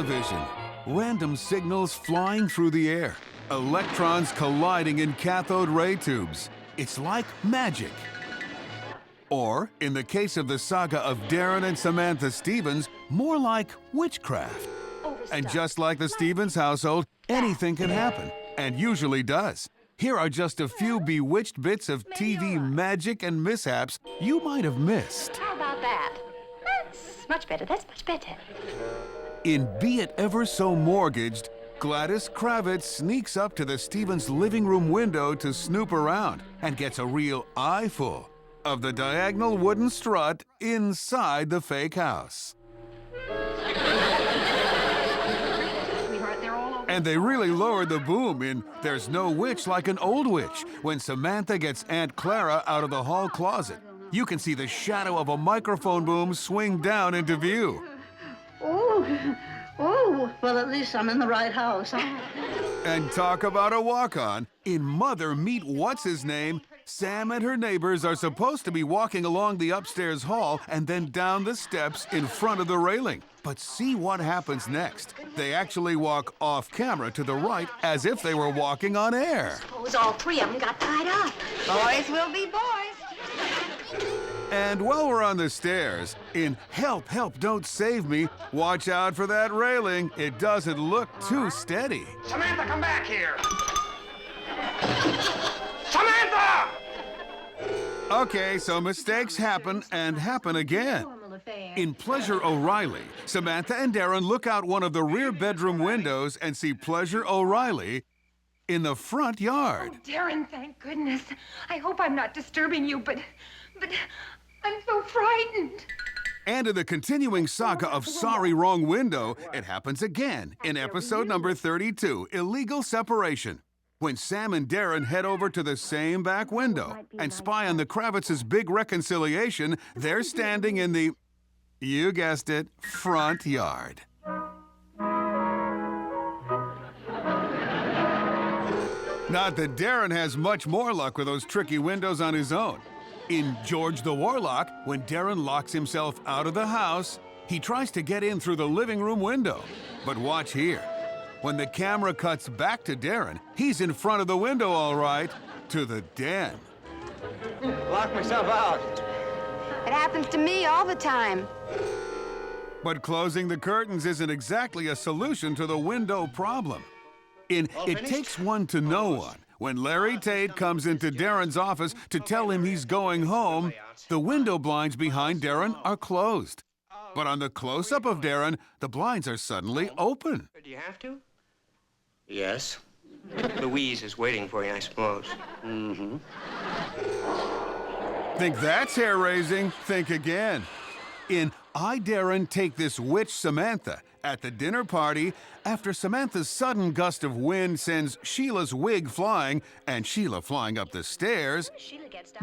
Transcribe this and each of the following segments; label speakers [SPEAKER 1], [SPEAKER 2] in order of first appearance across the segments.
[SPEAKER 1] television. Random signals flying through the air. Electrons colliding in cathode ray tubes. It's like magic. Or, in the case of the saga of Darren and Samantha Stevens, more like witchcraft. And just like the Stevens household, anything can happen, and usually does. Here are just a few bewitched bits of TV magic and mishaps you might have missed.
[SPEAKER 2] How about that? That's much better, that's much better.
[SPEAKER 1] In Be It Ever So Mortgaged, Gladys Kravitz sneaks up to the Stevens' living room window to snoop around and gets a real eyeful of the diagonal wooden strut inside the fake house. And they really lowered the boom in There's No Witch Like an Old Witch when Samantha gets Aunt Clara out of the hall closet. You can see the shadow of a microphone boom swing down into view.
[SPEAKER 3] Oh, well, at least I'm in the right house.
[SPEAKER 1] And talk about a walk-on. In Mother Meet What's-His-Name, Sam and her neighbors are supposed to be walking along the upstairs hall and then down the steps in front of the railing. But see what happens next. They actually walk off-camera to the right as if they were walking on air.
[SPEAKER 2] Suppose all three of them got tied up. Boys will be boys.
[SPEAKER 1] And while we're on the stairs, in Help, Help, Don't Save Me, watch out for that railing. It doesn't look too steady.
[SPEAKER 4] Samantha, come back here! Samantha!
[SPEAKER 1] Okay, so mistakes happen and happen again. In Pleasure O'Reilly, Samantha and Darren look out one of the rear bedroom windows and see Pleasure O'Reilly in the front yard.
[SPEAKER 5] Oh, Darren, thank goodness. I hope I'm not disturbing you, but I'm so frightened.
[SPEAKER 1] And in the continuing saga of Sorry Wrong Window, it happens again in episode number 32, Illegal Separation. When Sam and Darren head over to the same back window and spy on the Kravitz's big reconciliation, they're standing in the, you guessed it, front yard. Not that Darren has much more luck with those tricky windows on his own. In George the Warlock, when Darren locks himself out of the house, he tries to get in through the living room window. But watch here. When the camera cuts back to Darren, he's in front of the window all right, to the den.
[SPEAKER 4] Lock myself out.
[SPEAKER 2] It happens to me all the time.
[SPEAKER 1] But closing the curtains isn't exactly a solution to the window problem. In It Takes One to Know One, when Larry Tate comes into Darren's office to tell him he's going home, the window blinds behind Darren are closed. But on the close-up of Darren, the blinds are suddenly open.
[SPEAKER 4] Do you have to? Yes. Louise is waiting for you, I suppose. Mm-hmm.
[SPEAKER 1] Think that's hair-raising? Think again. In I, Darren, Take This Witch, Samantha, at the dinner party, after Samantha's sudden gust of wind sends Sheila's wig flying and Sheila flying up the stairs,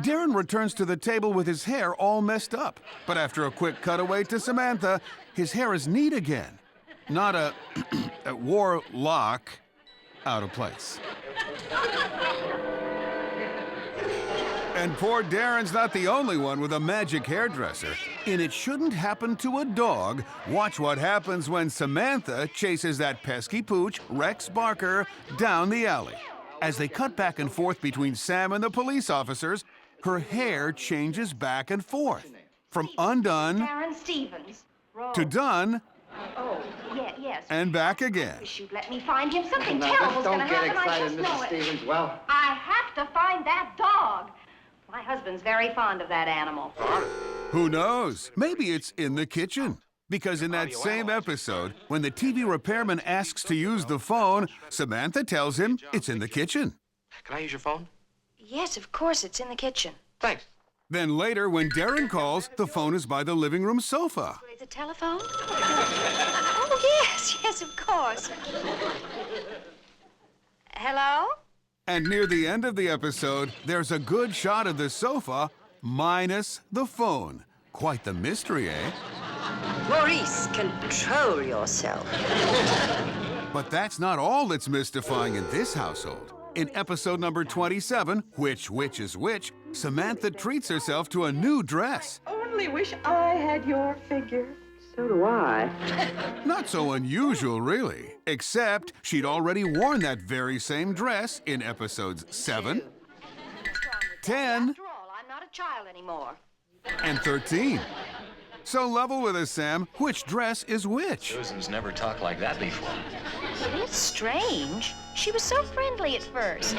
[SPEAKER 1] Darren returns to the table with his hair all messed up. But after a quick cutaway to Samantha, his hair is neat again. Not a warlock out of place. And poor Darren's not the only one with a magic hairdresser. In It Shouldn't Happen to a Dog, watch what happens when Samantha chases that pesky pooch, Rex Barker, down the alley. As they cut back and forth between Sam and the police officers, her hair changes back and forth. From undone
[SPEAKER 2] Darren Stevens.
[SPEAKER 1] to done
[SPEAKER 2] Oh, yes.
[SPEAKER 1] and back again.
[SPEAKER 2] Wish you'd let me find him. Something
[SPEAKER 4] Now,
[SPEAKER 2] terrible's
[SPEAKER 4] don't
[SPEAKER 2] gonna
[SPEAKER 4] get
[SPEAKER 2] happen. I
[SPEAKER 4] excited,
[SPEAKER 2] just know
[SPEAKER 4] Mrs.
[SPEAKER 2] it.
[SPEAKER 4] Stevens. Well,
[SPEAKER 2] I have to find that dog. My husband's very fond of that animal.
[SPEAKER 1] Who knows? Maybe it's in the kitchen. Because in that same episode, when the TV repairman asks to use the phone, Samantha tells him it's in the kitchen.
[SPEAKER 4] can I use your phone?
[SPEAKER 2] Yes, of course, it's in the kitchen.
[SPEAKER 4] Thanks.
[SPEAKER 1] Then later, when Darren calls, the phone is by the living room sofa.
[SPEAKER 2] It's a telephone? Oh, yes, of course. Hello?
[SPEAKER 1] And near the end of the episode, there's a good shot of the sofa minus the phone. Quite the mystery, eh?
[SPEAKER 6] Maurice, control yourself.
[SPEAKER 1] But that's not all that's mystifying in this household. In episode number 27, Which Witch is Which, Samantha treats herself to a new dress.
[SPEAKER 5] Only wish I had your figure.
[SPEAKER 7] So do I.
[SPEAKER 1] Not so unusual, really, except she'd already worn that very same dress in episodes 7, 10,
[SPEAKER 2] After all, I'm not a child anymore.
[SPEAKER 1] and 13. So level with us, Sam. Which dress is which?
[SPEAKER 8] Susan's never talked like that before.
[SPEAKER 2] It's strange. She was so friendly at first.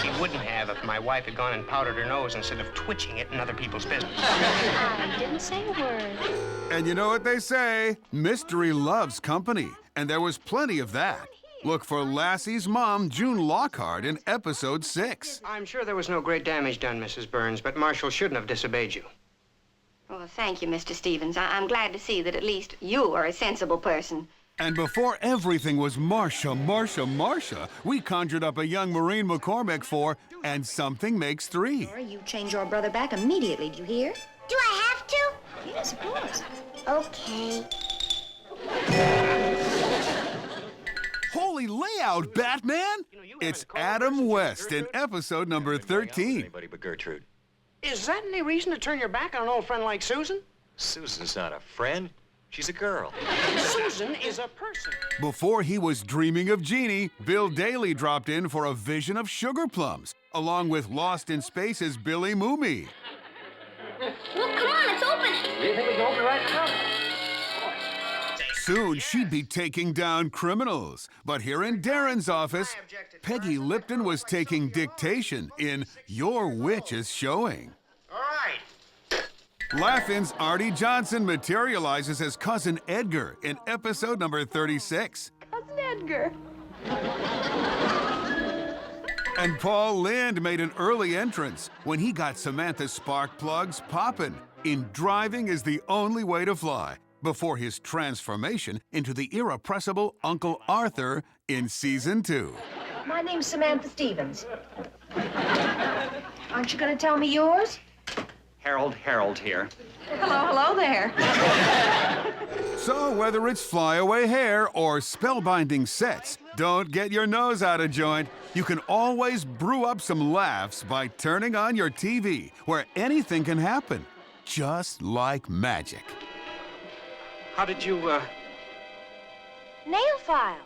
[SPEAKER 4] She wouldn't have if my wife had gone and powdered her nose instead of twitching it in other people's business.
[SPEAKER 2] I didn't say a word.
[SPEAKER 1] And you know what they say? Mystery loves company. And there was plenty of that. Look for Lassie's mom, June Lockhart, in episode 6.
[SPEAKER 4] I'm sure there was no great damage done, Mrs. Burns, but Marshall shouldn't have disobeyed you.
[SPEAKER 2] Well, thank you, Mr. Stevens. I'm glad to see that at least you are a sensible person.
[SPEAKER 1] And before everything was Marcia, we conjured up a young Maureen McCormick for And Something Makes 3.
[SPEAKER 2] You change your brother back immediately, do you hear?
[SPEAKER 9] Do I have to?
[SPEAKER 2] Yes, of course.
[SPEAKER 9] Okay.
[SPEAKER 1] Holy layout, Batman! It's Adam West in episode number 13.
[SPEAKER 8] Anybody but Gertrude.
[SPEAKER 4] Is that any reason to turn your back on an old friend like Susan?
[SPEAKER 8] Susan's not a friend. She's a girl.
[SPEAKER 4] Susan is a person.
[SPEAKER 1] Before he was dreaming of Jeannie, Bill Daly dropped in for a vision of sugar plums, along with Lost in Space's Billy Mooney.
[SPEAKER 9] Well, come on, let's open it.
[SPEAKER 7] Do you think we can open it right now?
[SPEAKER 1] Soon she'd be taking down criminals. But here in Darren's office, Peggy Lipton was taking dictation in Your Witch is Showing.
[SPEAKER 4] All right.
[SPEAKER 1] Laugh-In's Artie Johnson materializes as Cousin Edgar in episode number 36.
[SPEAKER 5] Cousin Edgar.
[SPEAKER 1] And Paul Lind made an early entrance when he got Samantha's spark plugs poppin' in Driving is the Only Way to Fly, before his transformation into the irrepressible Uncle Arthur in season 2.
[SPEAKER 2] My name's Samantha Stevens. Aren't you going to tell me yours?
[SPEAKER 10] Harold here.
[SPEAKER 2] Hello there.
[SPEAKER 1] So whether it's flyaway hair or spellbinding sets, don't get your nose out of joint. You can always brew up some laughs by turning on your TV, where anything can happen, just like magic.
[SPEAKER 4] How did you,
[SPEAKER 2] Nail file.